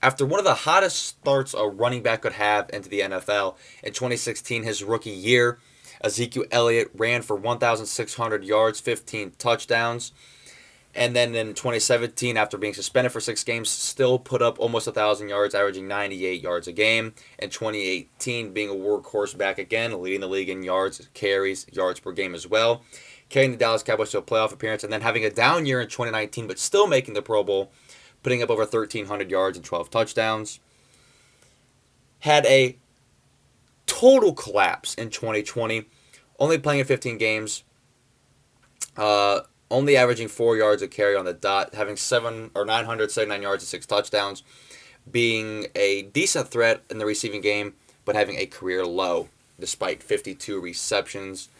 After one of the hottest starts a running back could have into the NFL in 2016, his rookie year, Ezekiel Elliott ran for 1,600 yards, 15 touchdowns. And then in 2017, after being suspended for 6 games, still put up almost 1,000 yards, averaging 98 yards a game. In 2018, being a workhorse back again, leading the league in yards, carries, yards per game as well. Carrying the Dallas Cowboys to a playoff appearance, and then having a down year in 2019, but still making the Pro Bowl, putting up over 1,300 yards and 12 touchdowns. Had a total collapse in 2020, only playing in 15 games. Only averaging 4 yards a carry on the dot, having 979 yards and 6 touchdowns, being a decent threat in the receiving game, but having a career low despite 52 receptions.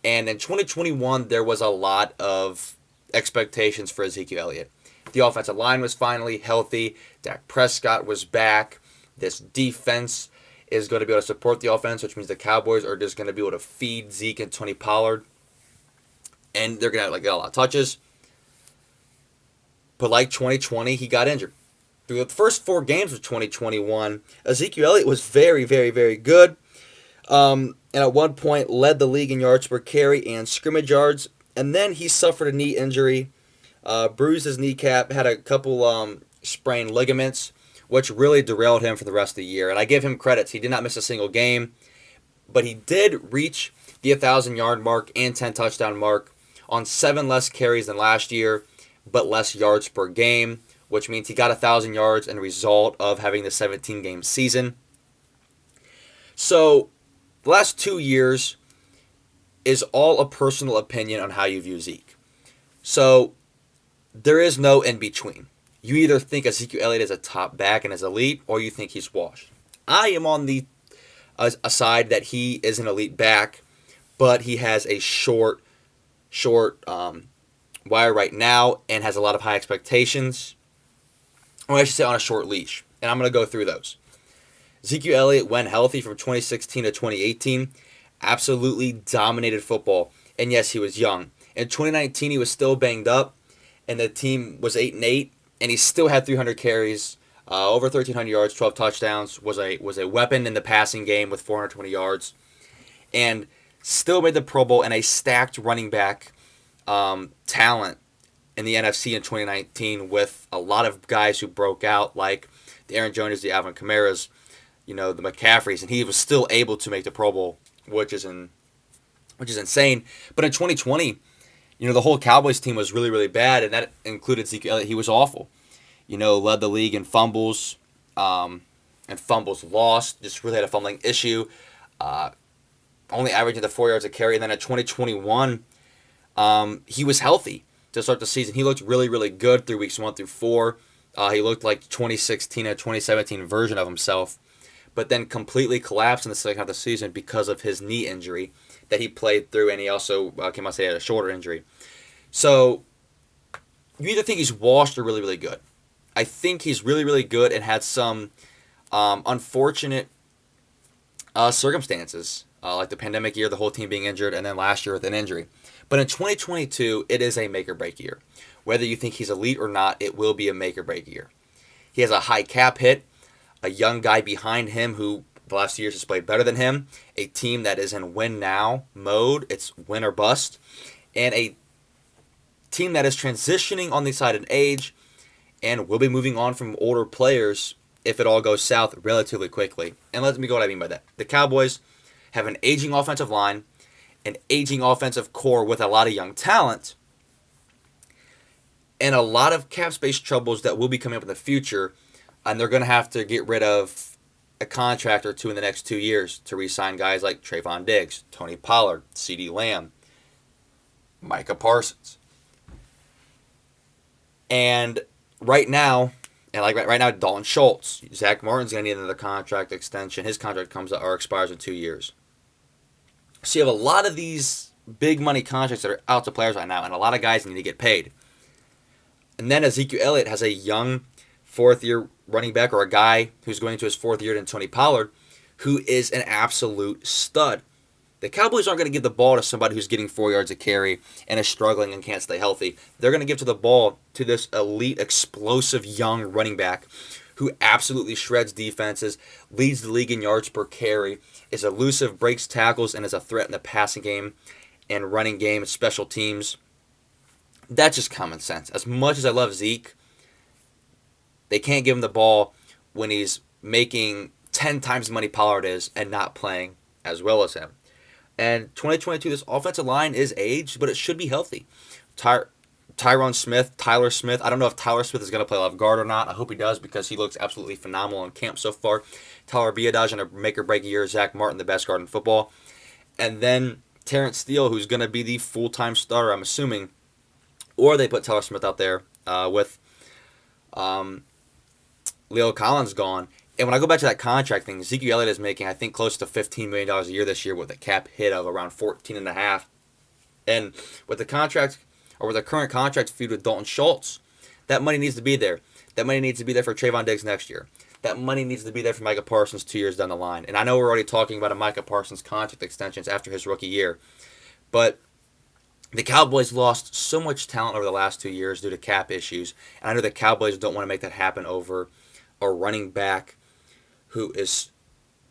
And in 2021, there was a lot of expectations for Ezekiel Elliott. The offensive line was finally healthy. Dak Prescott was back. This defense is going to be able to support the offense, which means the Cowboys are just going to be able to feed Zeke and Tony Pollard. And they're going to get a lot of touches. But like 2020, he got injured. Through the first 4 games of 2021, Ezekiel Elliott was very, very, very good. And at one point led the league in yards per carry and scrimmage yards. And then he suffered a knee injury, bruised his kneecap, had a couple sprained ligaments, which really derailed him for the rest of the year. And I give him credits. He did not miss a single game. But he did reach the 1,000-yard mark and 10 touchdown mark on 7 less carries than last year, but less yards per game, which means he got 1,000 yards as a result of having the 17-game season. So the last 2 years is all a personal opinion on how you view Zeke. So there is no in between. You either think Ezekiel Elliott is a top back and is elite, or you think he's washed. I am on the side that he is an elite back, but he has a short wire right now and has a lot of high expectations. Or I should say on a short leash. And I'm going to go through those. Ezekiel Elliott, when healthy from 2016 to 2018, absolutely dominated football. And yes, he was young. In 2019, he was still banged up, and the team was 8-8, and he still had 300 carries, over 1,300 yards, 12 touchdowns, was a weapon in the passing game with 420 yards, and still made the Pro Bowl and a stacked running back talent in the NFC in 2019 with a lot of guys who broke out, like the Aaron Jones, the Alvin Kamara's, the McCaffreys, and he was still able to make the Pro Bowl, which is insane. But in 2020, the whole Cowboys team was really, really bad, and that included Ezekiel Elliott. He was awful. Led the league in fumbles, and fumbles lost. Just really had a fumbling issue. Only averaging the 4 yards a carry. And then in 2021, he was healthy to start the season. He looked really, really good through weeks 1 through 4. He looked like 2016 and 2017 version of himself, but then completely collapsed in the second half of the season because of his knee injury that he played through, and he also came out and had a shoulder injury. So you either think he's washed or really, really good. I think he's really, really good and had some unfortunate circumstances, like the pandemic year, the whole team being injured, and then last year with an injury. But in 2022, it is a make-or-break year. Whether you think he's elite or not, it will be a make-or-break year. He has a high cap hit, a young guy behind him who the last few years has played better than him, a team that is in win-now mode, it's win or bust, and a team that is transitioning on the side of age and will be moving on from older players if it all goes south relatively quickly. And let me go what I mean by that. The Cowboys have an aging offensive line, an aging offensive core with a lot of young talent, and a lot of cap space troubles that will be coming up in the future, and they're going to have to get rid of a contract or two in the next 2 years to re-sign guys like Trayvon Diggs, Tony Pollard, CeeDee Lamb, Micah Parsons. And right now, Dalton Schultz, Zach Martin's going to need another contract extension. His contract expires in 2 years. So you have a lot of these big money contracts that are out to players right now, and a lot of guys need to get paid. And then Ezekiel Elliott has a young fourth-year running back, or a guy who's going into his 4th year in Tony Pollard, who is an absolute stud. The Cowboys aren't going to give the ball to somebody who's getting 4 yards a carry and is struggling and can't stay healthy. They're going to give the ball to this elite, explosive young running back who absolutely shreds defenses, leads the league in yards per carry, is elusive, breaks tackles, and is a threat in the passing game and running game and special teams. That's just common sense. As much as I love Zeke, they can't give him the ball when he's making 10 times the money Pollard is and not playing as well as him. And 2022, this offensive line is aged, but it should be healthy. Tyler Smith, I don't know if Tyler Smith is going to play left guard or not. I hope he does because he looks absolutely phenomenal in camp so far. Tyler Biadasz in a make-or-break year. Zach Martin, the best guard in football. And then Terrence Steele, who's going to be the full-time starter, I'm assuming. Or they put Tyler Smith out there with Leo Collins gone. And when I go back to that contract thing, Ezekiel Elliott is making, I think, close to $15 million a year this year with a cap hit of around $14.5. And with the contract, or with the current contract feud with Dalton Schultz, that money needs to be there. That money needs to be there for Trayvon Diggs next year. That money needs to be there for Micah Parsons 2 years down the line. And I know we're already talking about a Micah Parsons contract extensions after his rookie year. But the Cowboys lost so much talent over the last 2 years due to cap issues. And I know the Cowboys don't want to make that happen over a running back who is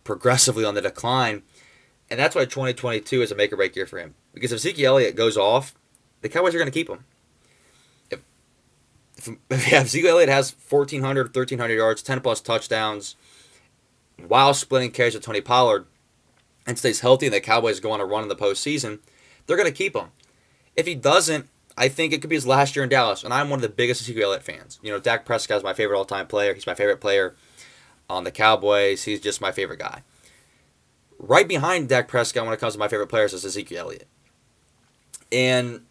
progressively on the decline. And that's why 2022 is a make-or-break year for him. Because if Ezekiel Elliott goes off, the Cowboys are going to keep him. If Ezekiel Elliott has 1,400, 1,300 yards, 10-plus touchdowns, while splitting carries with Tony Pollard, and stays healthy and the Cowboys go on a run in the postseason, they're going to keep him. If he doesn't, I think it could be his last year in Dallas. And I'm one of the biggest Ezekiel Elliott fans. You know, Dak Prescott is my favorite all-time player. He's my favorite player on the Cowboys. He's just my favorite guy. Right behind Dak Prescott when it comes to my favorite players is Ezekiel Elliott. And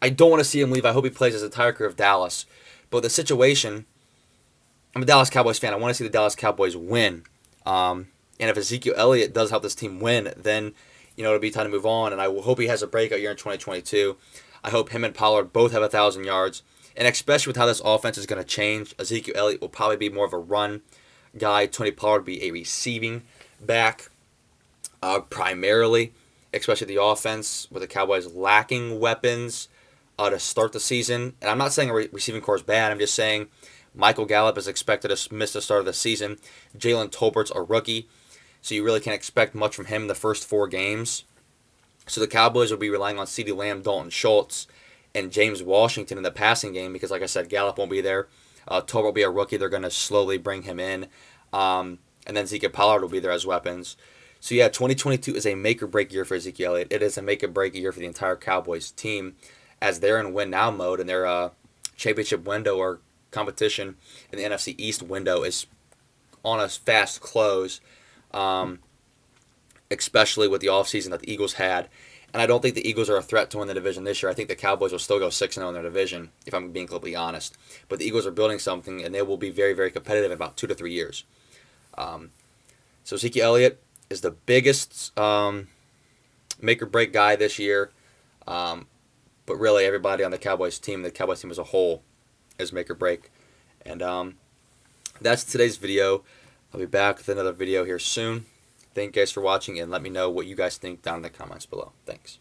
I don't want to see him leave. I hope he plays his entire career of Dallas. But the situation, I'm a Dallas Cowboys fan. I want to see the Dallas Cowboys win. And if Ezekiel Elliott does help this team win, then, you know, it'll be time to move on. And I hope he has a breakout year in 2022. I hope him and Pollard both have 1,000 yards. And especially with how this offense is going to change, Ezekiel Elliott will probably be more of a run guy. Tony Pollard will be a receiving back primarily, especially the offense with the Cowboys lacking weapons to start the season. And I'm not saying a receiving core is bad. I'm just saying Michael Gallup is expected to miss the start of the season. Jalen Tolbert's a rookie, so you really can't expect much from him in the first 4 games. So the Cowboys will be relying on CeeDee Lamb, Dalton Schultz, and James Washington in the passing game because, like I said, Gallup won't be there. Tolbert will be a rookie. They're going to slowly bring him in. And then Ezekiel Pollard will be there as weapons. So, yeah, 2022 is a make-or-break year for Ezekiel Elliott. It is a make-or-break year for the entire Cowboys team as they're in win-now mode, and their championship window or competition in the NFC East window is on a fast close, especially with the offseason that the Eagles had. And I don't think the Eagles are a threat to win the division this year. I think the Cowboys will still go 6-0 in their division, if I'm being completely honest. But the Eagles are building something, and they will be very, very competitive in about 2 to 3 years. So Ezekiel Elliott is the biggest make-or-break guy this year. But really, everybody on the Cowboys team as a whole, is make-or-break. And that's today's video. I'll be back with another video here soon. Thank you guys for watching, and let me know what you guys think down in the comments below. Thanks.